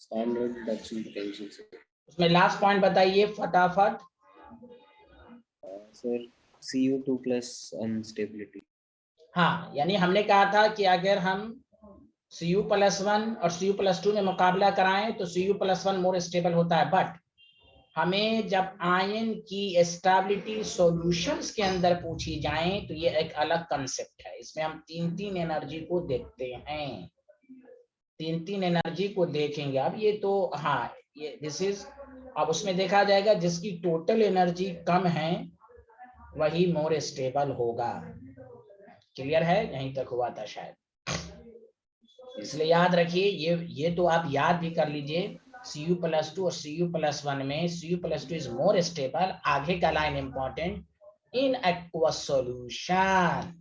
Standard reduction potential से। उसमें last point बताइए फटाफट। Sir CO2 plus instability. हाँ, यानी हमने कहा था कि अगर हम Cu+1 और Cu+2 में मुकाबला कराएं तो Cu+1 मोर स्टेबल होता है, बट हमें जब आयन की स्टेबिलिटी सॉल्यूशंस के अंदर पूछी जाए तो ये एक अलग कंसेप्ट है। इसमें हम तीन एनर्जी को देखते हैं, तीन एनर्जी को देखेंगे। अब ये तो हाँ, ये दिस इज, अब उसमें देखा जाएगा जिसकी टोटल एनर्जी कम है वही मोर स्टेबल होगा। क्लियर है? यहीं तक हुआ था शायद, इसलिए याद रखिए ये तो आप याद भी कर लीजिए। Cu+2 और Cu+1 में Cu+2 इज मोर स्टेबल। आगे का line important, in aqueous solution.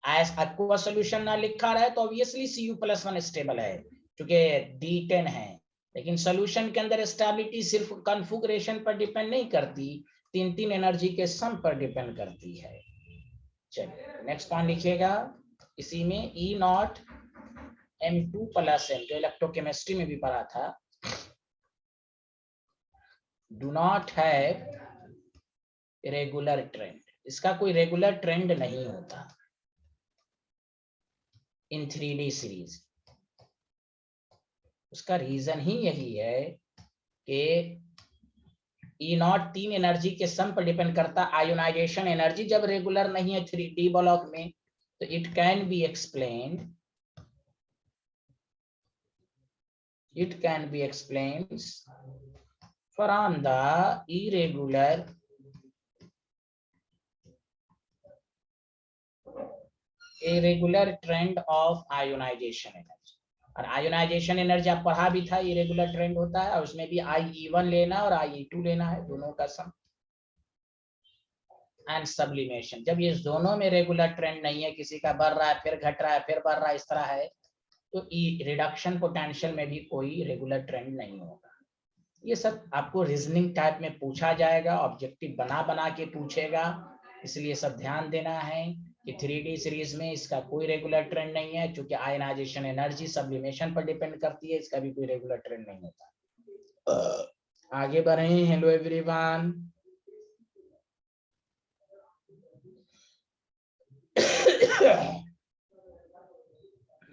As aqueous solution ना लिखा रहे तो ऑब्वियसली Cu+1 स्टेबल है क्योंकि D10 है, लेकिन सॉल्यूशन के अंदर स्टेबिलिटी सिर्फ कॉन्फ़िगरेशन पर डिपेंड नहीं करती, तीन एनर्जी के सम पर डिपेंड करती है। चलिए नेक्स्ट पॉइंट लिखिएगा इसी में, E0 M2+M, जो इलेक्ट्रोकेमिस्ट्री में भी पढ़ा था, do not have regular trend. इसका कोई रेगुलर ट्रेंड नहीं होता इन 3D सीरीज। उसका रीजन ही यही है कि E0 तीन एनर्जी के सम पर डिपेंड करता। आयोनाइजेशन एनर्जी जब रेगुलर नहीं है 3D ब्लॉक में तो it can be explained, from the irregular trend of ionization energy। और आयोनाइजेशन एनर्जी आप पढ़ा भी था, इरेगुलर ट्रेंड होता है और उसमें भी IE1 लेना और IE2 लेना है, दोनों का सम। एंड सब्लिमेशन, जब ये दोनों में रेगुलर ट्रेंड नहीं है, किसी का बढ़ रहा है फिर घट रहा है फिर बढ़ रहा है, इस तरह है, तो रिडक्शन पोटेंशियल में भी कोई रेगुलर ट्रेंड नहीं होगा। ये सब आपको रीजनिंग टाइप में पूछा जाएगा, ऑब्जेक्टिव बना के पूछेगा, इसलिए सब ध्यान देना है कि 3D सीरीज में इसका कोई रेगुलर ट्रेंड नहीं है, क्योंकि आयनाइजेशन एनर्जी सब्लिमेशन पर डिपेंड करती है, इसका भी कोई रेगुलर ट्रेंड नहीं होता। आगे बढ़े। Hello everyone.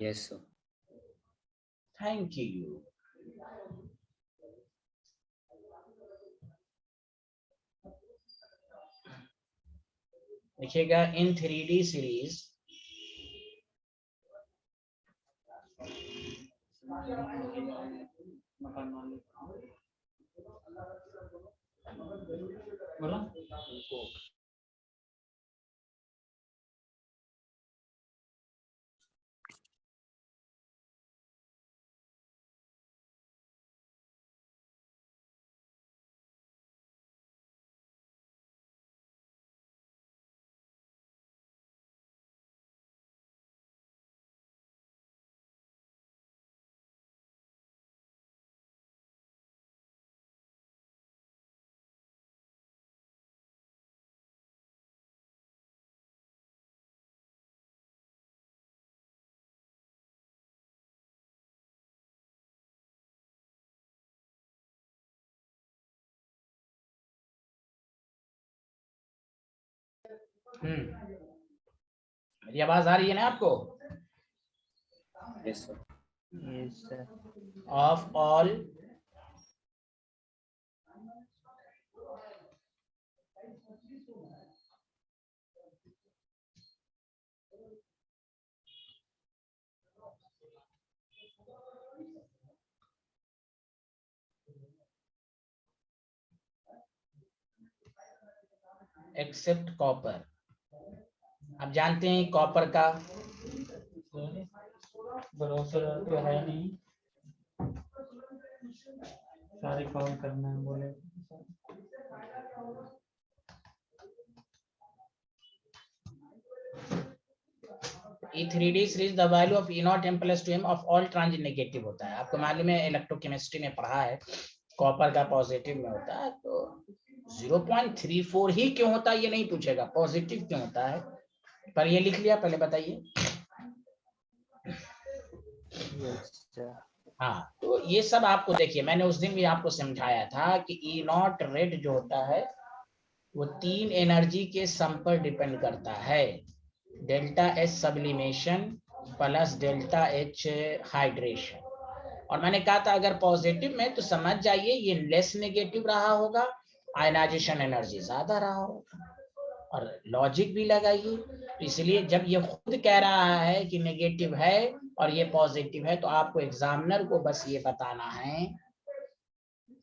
Yes sir. Thank you. देखिएगा इन 3D सीरीज मेरी आवाज आ रही है ना आपको? Yes sir. Yes sir. Of all except copper. अब जानते हैं कॉपर का भरोसा तो है नहीं, सारे काम करना है बोले। E3D series the value of E0 M+2M of all transit negative होता है। आपको मालूम है, इलेक्ट्रोकेमिस्ट्री में पढ़ा है, कॉपर का पॉजिटिव में होता है, तो 0.34 ही क्यों होता है ये नहीं पूछेगा, पॉजिटिव क्यों होता है। पर ये लिख लिया, पहले बताइए। Yes sir. हाँ, तो ये सब आपको देखिए, मैंने उस दिन भी आपको समझाया था कि ई नॉट रेट जो होता है वो 3 एनर्जी के सम पर डिपेंड करता है, delta H sublimation plus delta H hydration. और मैंने कहा था अगर पॉजिटिव में तो समझ जाइए ये लेस नेगेटिव रहा होगा, आयनाइजेशन एनर्जी ज्यादा रहा होगा, और लॉजिक भी लगाइए। तो इसलिए जब ये खुद कह रहा है कि नेगेटिव है और ये पॉजिटिव है, तो आपको एग्जामिनर को बस ये बताना है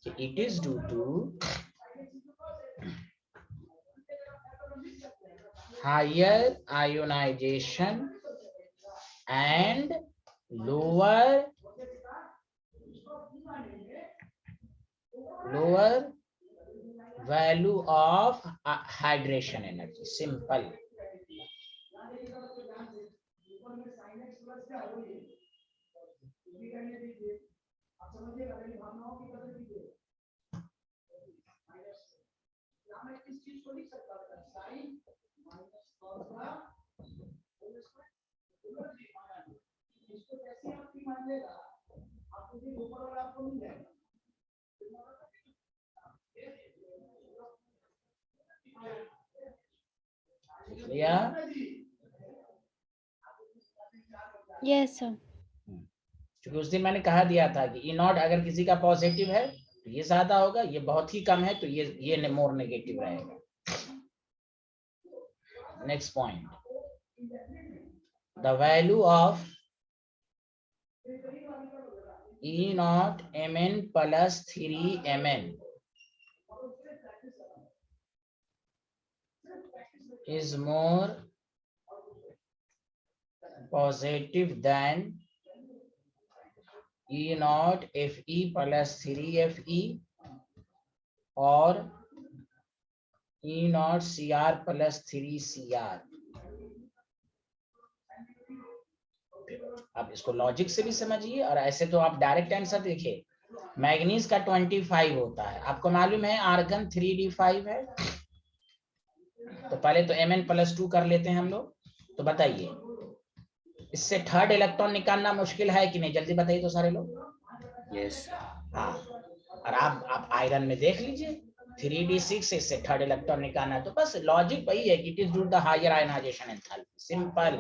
कि it is due to higher ionization and lower value of hydration energy. Simple. Yeah. Yes sir. क्योंकि उस दिन मैंने कहा दिया था कि ई नॉट अगर किसी का पॉजिटिव है तो ये ज्यादा होगा, ये बहुत ही कम है तो ये मोर नेगेटिव रहेगा। Next point, the value of E not mn plus 3mn is more positive than E naught Fe plus 3Fe और E naught Cr plus 3Cr। आप इसको लॉजिक से भी समझिए, और ऐसे तो आप डायरेक्ट आंसर देखिए। मैग्नीज का 25 होता है, आपको मालूम है आर्गन 3d5 है, तो पहले तो Mn प्लस 2 कर लेते हैं हम लोग। तो बताइए इससे थर्ड इलेक्ट्रॉन निकालना मुश्किल है कि नहीं, जल्दी बताइए तो सारे लोग। यस। हाँ, और आप आयरन में देख लीजिए 3d6 से थर्ड इलेक्ट्रॉन निकालना है, तो बस लॉजिक वही है, it is due to the higher ionization enthalpy. Simple.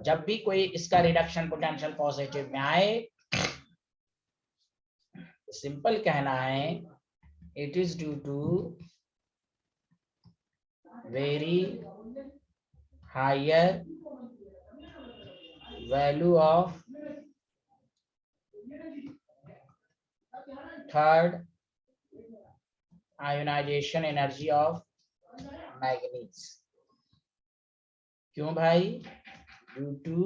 जब भी कोई इसका रिडक्शन पोटेंशियल पॉजिटिव में आए, सिंपल कहना है it is due to very higher value of third ionization energy of manganese. क्यों भाई? Due to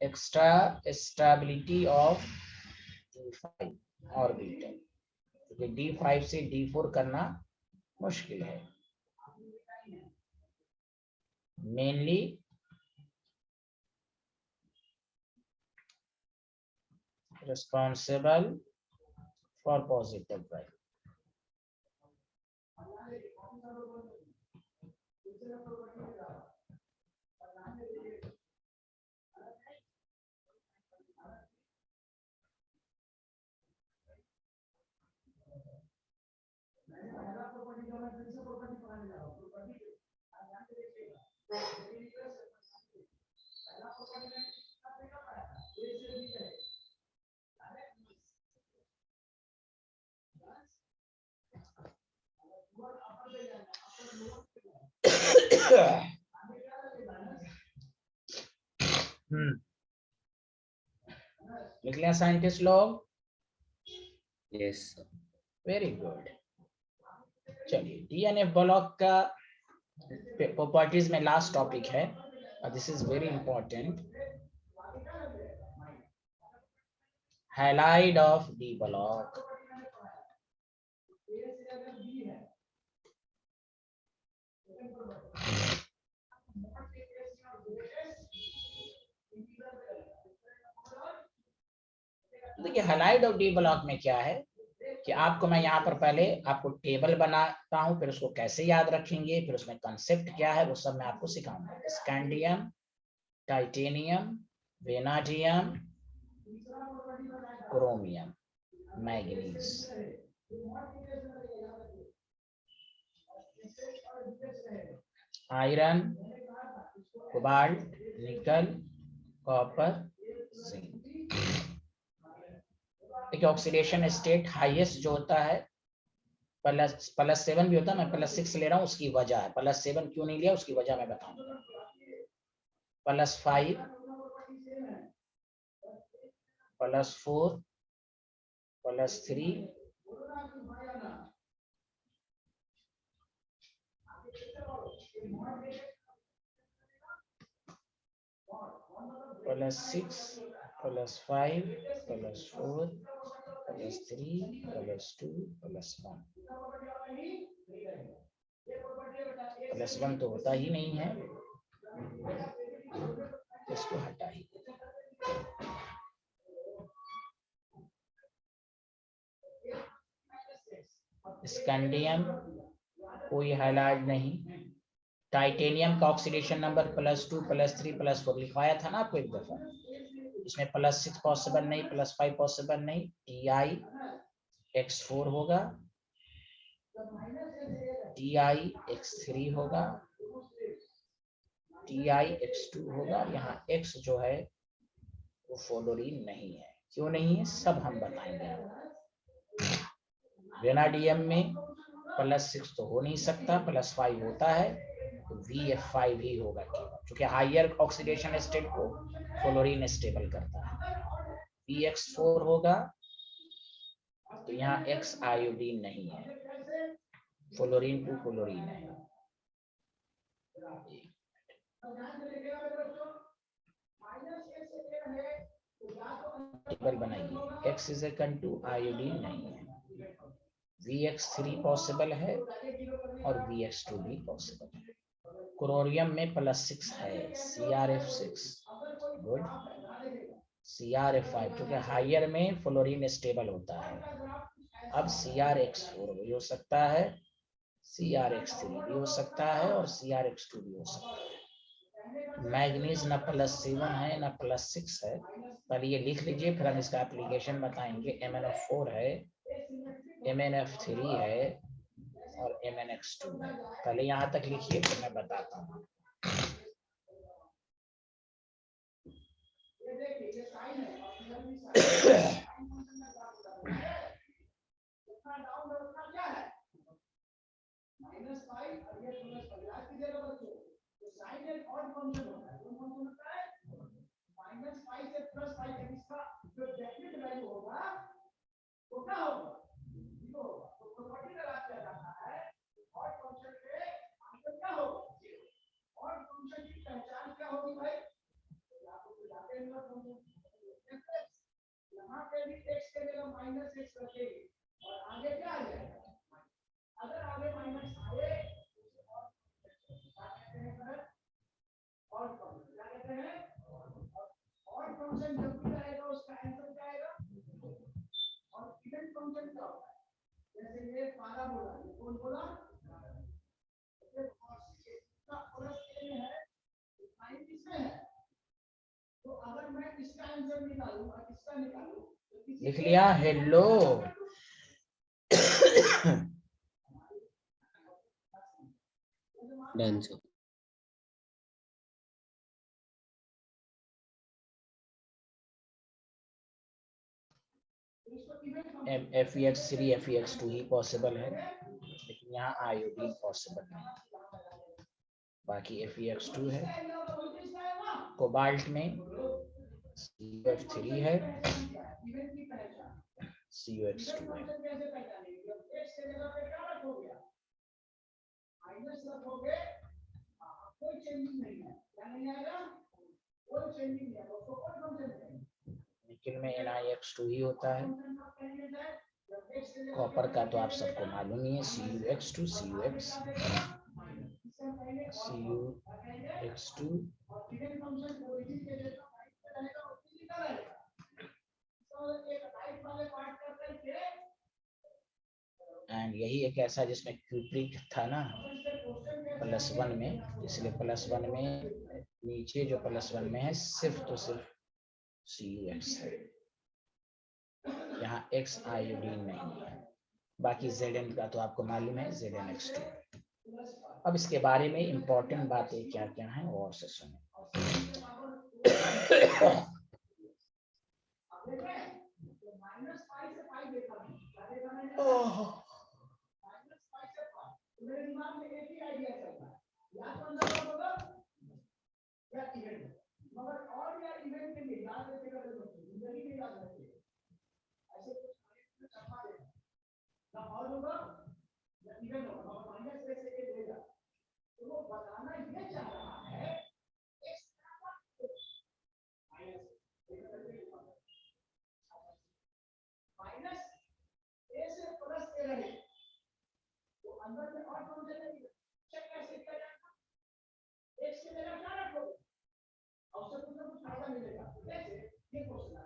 extra stability of D5 orbital, क्योंकि D5 से D4 करना मुश्किल है। Mainly responsible for positive value। लिख लिया साइंटिस्ट लोग? यस। Very good. चलिए डीएनएफ ब्लॉक का प्रॉपर्टीज में लास्ट टॉपिक है, और this is very important. Halide of d block. देखिए हैलाइड ऑफ डी ब्लॉक में क्या है कि आपको मैं यहाँ पर पहले आपको टेबल बनाता हूँ, फिर उसको कैसे याद रखेंगे, फिर उसमें कंसेप्ट क्या है, वो सब मैं आपको सिखाऊंगा। Scandium titanium, vanadium, chromium, manganese. Iron, cobalt, निकल, कॉपर, जिंक। देखिए ऑक्सीडेशन स्टेट हाईएस्ट जो होता है +7 भी होता है, मैं +6 ले रहा हूँ, उसकी वजह है। +7 क्यों नहीं लिया उसकी वजह मैं बताऊंगा। +5, +4, +3, +6, +5, +4, +3, +2, +1। +1 तो होता ही नहीं है, इसको हटा ही। स्कैंडियम कोई हाइलाइट नहीं। टाइटेनियम का ऑक्सीडेशन नंबर +2, +3, +4 लिखवाया था ना आपको एक दफा। इसमें +6 पॉसिबल नहीं, +5 पॉसिबल नहीं। TiX4 होगा, TiX3 होगा, TiX2 होगा। यहाँ X जो है वो फ्लोरीन नहीं है। क्यों नहीं है सब हम बताएंगे। वेनाडियम में +6 तो हो नहीं सकता, +5 होता है, तो VF5 ही होगा क्योंकि हायर ऑक्सीडेशन स्टेट को फ्लोरीन स्टेबल करता है। VX4 होगा, तो यहाँ X आयोडीन नहीं है, फ्लोरीन टू फ्लोरीन है। टेबल बनाइए, X is equal to iodine नहीं है। VX3 पॉसिबल है और VX2 भी पॉसिबल है। क्लोरियम में +6 है, CrF6 गुड, CrF5 क्योंकि हायर में फ्लोरीन स्टेबल होता है। अब CrX4 भी हो सकता है, CrX3 भी हो सकता है और CrX2 भी हो सकता है। मैग्नीज ना +7 है ना +6 है। पहले ये लिख लीजिए, फिर हम इसका एप्लीकेशन बताएंगे। MnO4 है, MnF3 है और MnX2 है। पहले यहाँ तक लिखिए फिर मैं बताता हूँ। लिख लिया? Hello done sir. FeX3 FeX2 ही पॉसिबल है, लेकिन यहाँ आयोडीन पॉसिबल नहीं। बाकी FeX2 है। कोबाल्ट में CuF3 है, CuX2 है। निकिल में NiX2 ही होता है। कॉपर का तो आप सबको मालूम ही है, CuX2 CuX, CuX2 एंड यही एक ऐसा जिसमें क्यूप्रिक था ना +1 में, इसलिए +1 में नीचे जो +1 में है सिर्फ तो सिर्फ CuX है, यहाँ X आयोडीन नहीं है। बाकी Zn का तो आपको मालूम है, ZnX2। अब इसके बारे में इंपॉर्टेंट बातें क्या क्या हैं और से सुने।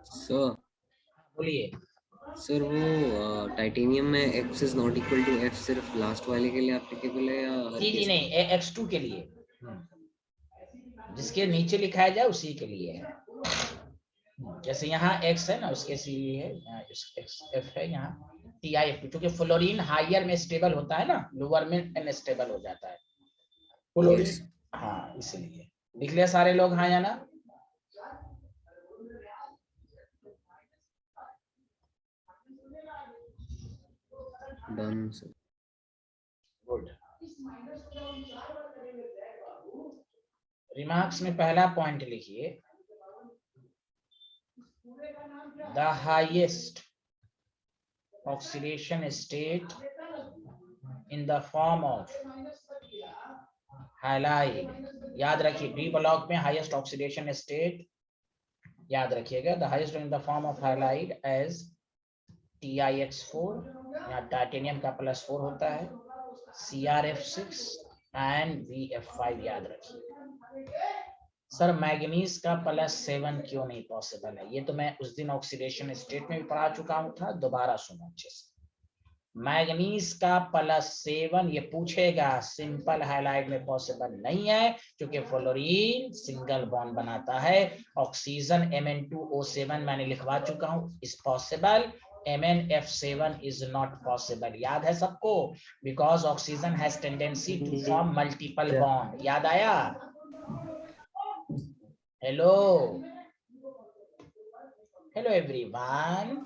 सर बोलिए। सर वो टाइटेनियम में x is not equal to f सिर्फ लास्ट वाले के लिए एप्लीकेबल है या हर जी केस में? नहीं, X2 के लिए, जिसके नीचे लिखाया जाए उसी के लिए है। जैसे यहाँ X है ना, उसके लिए है, यहाँ F है, यहाँ TiF2, क्योंकि फ्लोरीन हायर में स्टेबल होता है ना, लोअर में अनस्टेबल हो जाता है फ्लोरीन। Yes. हाँ, इसलिए लिख लिया सारे लोग, हाँ या ना? Done sir. गुड। रिमार्क्स में पहला पॉइंट लिखिए, the highest oxidation state in the form of halide. याद रखिए, बी ब्लॉक में हाईएस्ट ऑक्सीडेशन स्टेट याद रखिएगा, the highest in the form of halide as TiX4, यहाँ टाइटेनियम का +4 होता है, CrF6 एंड VF5 याद रखिए। सर मैग्नीज का +7 क्यों नहीं पॉसिबल है? ये तो मैं उस दिन ऑक्सीडेशन स्टेट में भी पढ़ा चुका हूँ था, दोबारा सुनो अच्छे से। मैग्नीज का +7 ये पूछेगा, सिंपल हाइलाइट में पॉसिबल नहीं है, क्योंकि फ्लोरीन सिंगल बॉन्ड बनाता है। ऑक्सीजन Mn2O7 मैंने लिखवा चुका हूँ, is possible, MnF7 is not possible. याद है सबको? Because oxygen has tendency to form multiple bond. याद आया? Hello hello everyone.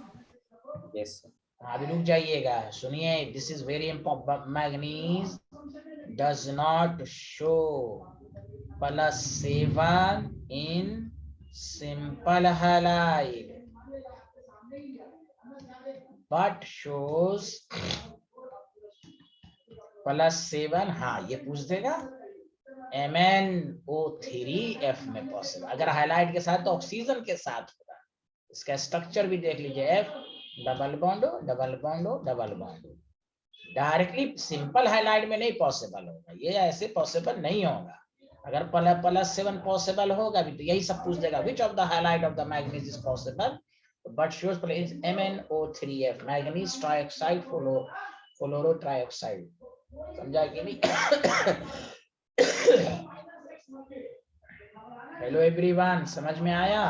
Yes sir. अभी रुक जाइएगा, सुनिए, this is very important. Manganese does not show +7 in simple halide but shows +7। हाँ, ये पूछ देगा MnO3F में पॉसिबल। अगर हाइलाइट के साथ तो ऑक्सीजन के साथ होगा। इसका स्ट्रक्चर भी देख लीजिए, F double bond double bond double bond. Directly simple highlight में नहीं पॉसिबल होगा, ये ऐसे पॉसिबल नहीं होगा। अगर +7 पॉसिबल होगा भी तो यही सब पूछ देगा, which of the highlight of the manganese is possible but shows MnO3F, manganese trioxide fluoro trioxide. समझा कि नहीं? हेलो एवरीवन, समझ में आया?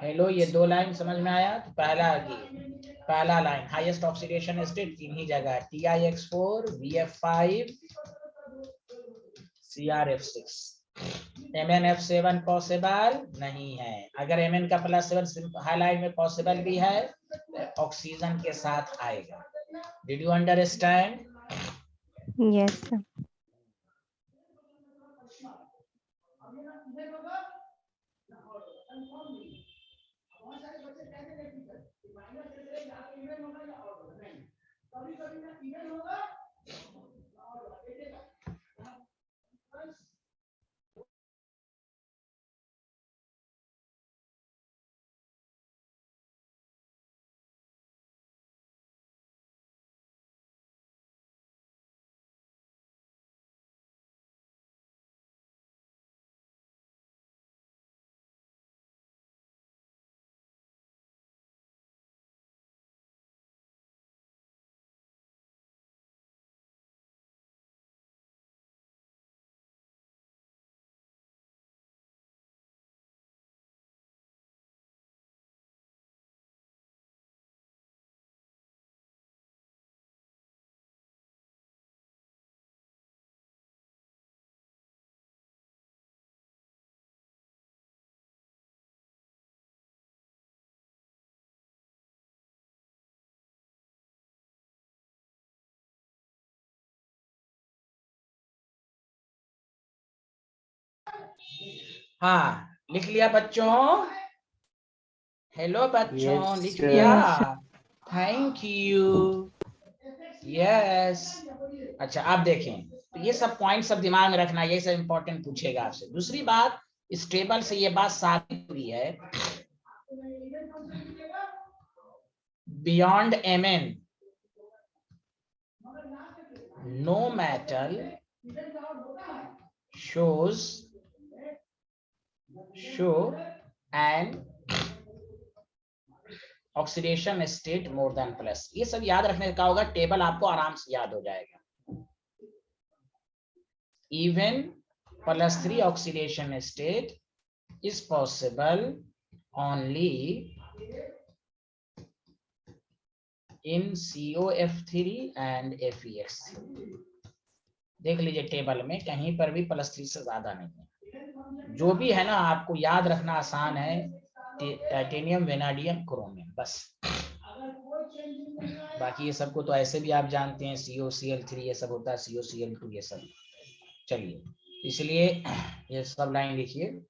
हेलो, ये 2 लाइन समझ में आया? तो पहला लाइन हाईएस्ट ऑक्सीडेशन स्टेट 3 ही जगह, TiX4, VF5, CrF6। MnF7 possible नहीं है। अगर Mn का +7 हाइलाइट में पॉसिबल भी है, ऑक्सीजन के साथ आएगा। Did you understand? Yes, sir. हाँ लिख लिया बच्चों? हेलो बच्चों, Yes, लिख sir. लिया? Yes, sir. Thank you. Yes. अच्छा आप देखें, तो ये सब पॉइंट सब दिमाग में रखना, ये सब इंपॉर्टेंट पूछेगा आपसे। दूसरी बात, इस टेबल से ये बात साबित हुई है, beyond mn no metal show an oxidation state more than plus. ये सब याद रखने का होगा, टेबल आपको आराम से याद हो जाएगा। Even +3 oxidation state is possible only in COF3 and FeX3। देख लीजिए टेबल में कहीं पर भी +3 से ज्यादा नहीं है। जो भी है ना आपको याद रखना आसान है, टाइटेनियम, वेनाडियम, क्रोमियम, बस। बाकी ये सबको तो ऐसे भी आप जानते हैं, COCl3 ये सब होता है, COCl2 ये सब। चलिए, इसलिए ये सब लाइन लिखिए।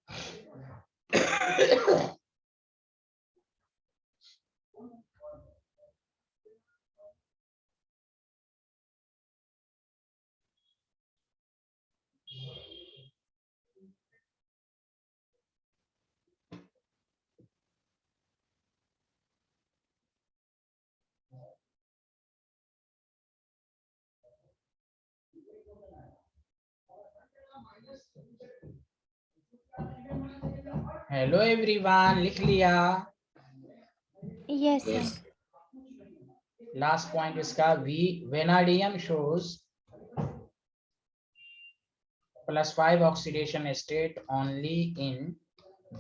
हेलो एवरीवन, लिख लिया? Yes, sir. Yes. Last point इसका, vanadium shows +5 oxidation state only in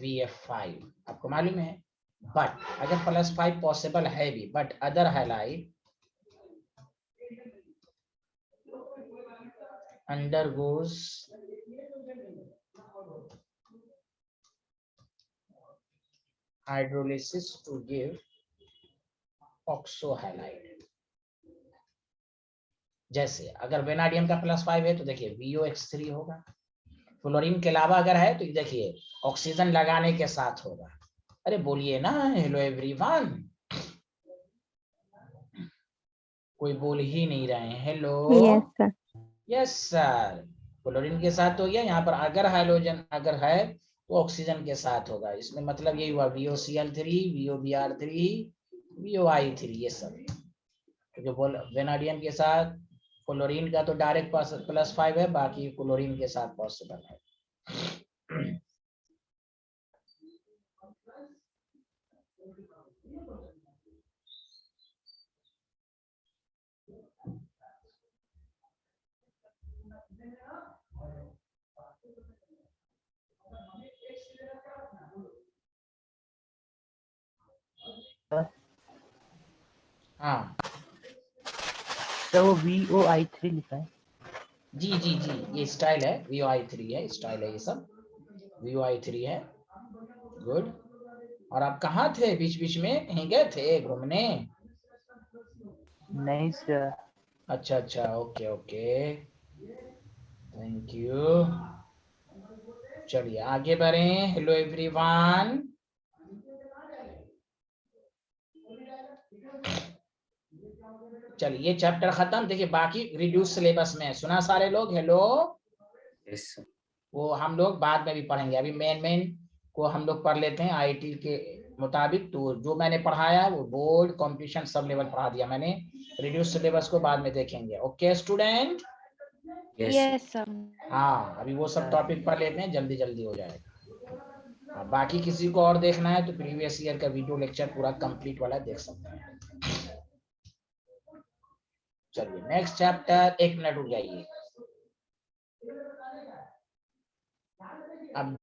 VF5। आपको मालूम है, बट अगर +5 पॉसिबल है भी, but other halide undergoes hydrolysis to give oxohalide। जैसे अगर वेनाडियम का +5 है तो देखिए VOX3 होगा। फ्लोरीन के अलावा अगर है तो देखिए ऑक्सीजन लगाने के साथ होगा। अरे बोलिए ना, हेलो एवरीवन, कोई बोल ही नहीं रहे हैं। Hello, Yes, sir. Yes sir, chlorine के साथ हो गया। यहाँ पर अगर हाइड्रोजन अगर है तो ऑक्सीजन के साथ होगा। इसमें मतलब यही हुआ, VOCl3, VOBr3, VOI3 ये सब। क्योंकि बोल वेनाडियम के साथ क्लोरीन का तो डायरेक्ट +5 है, बाकी क्लोरीन के साथ पॉसिबल है। हाँ तो वो VOI3 लिखा है। जी जी जी, ये स्टाइल है, VOI3 है, स्टाइल है ये सब, VOI3 है। गुड। और आप कहाँ थे? बीच बीच में कहीं गए थे घूमने? नहीं सर। अच्छा अच्छा, ओके ओके, थैंक यू। चलिए आगे बढ़ें। हेलो एवरीवन, चलिए ये चैप्टर खत्म। देखिए बाकी रिड्यूस सिलेबस में है, सुना सारे लोग? Hello, Yes, sir. वो हम लोग बाद में भी पढ़ेंगे, अभी मेन को हम लोग पढ़ लेते हैं आईटी के मुताबिक। तो जो मैंने पढ़ाया है वो बोर्ड कॉम्पिटिशन सब लेवल पढ़ा दिया मैंने, रिड्यूस सिलेबस को बाद में देखेंगे। Okay student? Yes, sir. Yes, sir. हाँ, अभी वो सब टॉपिक पढ़ लेते हैं, जल्दी जल्दी हो जाएगा। हाँ, बाकी किसी को और देखना है तो प्रीवियस ईयर का वीडियो लेक्चर पूरा कंप्लीट वाला देख सकते हैं। चलिए नेक्स्ट चैप्टर, 1 मिनट रुक जाइए। अब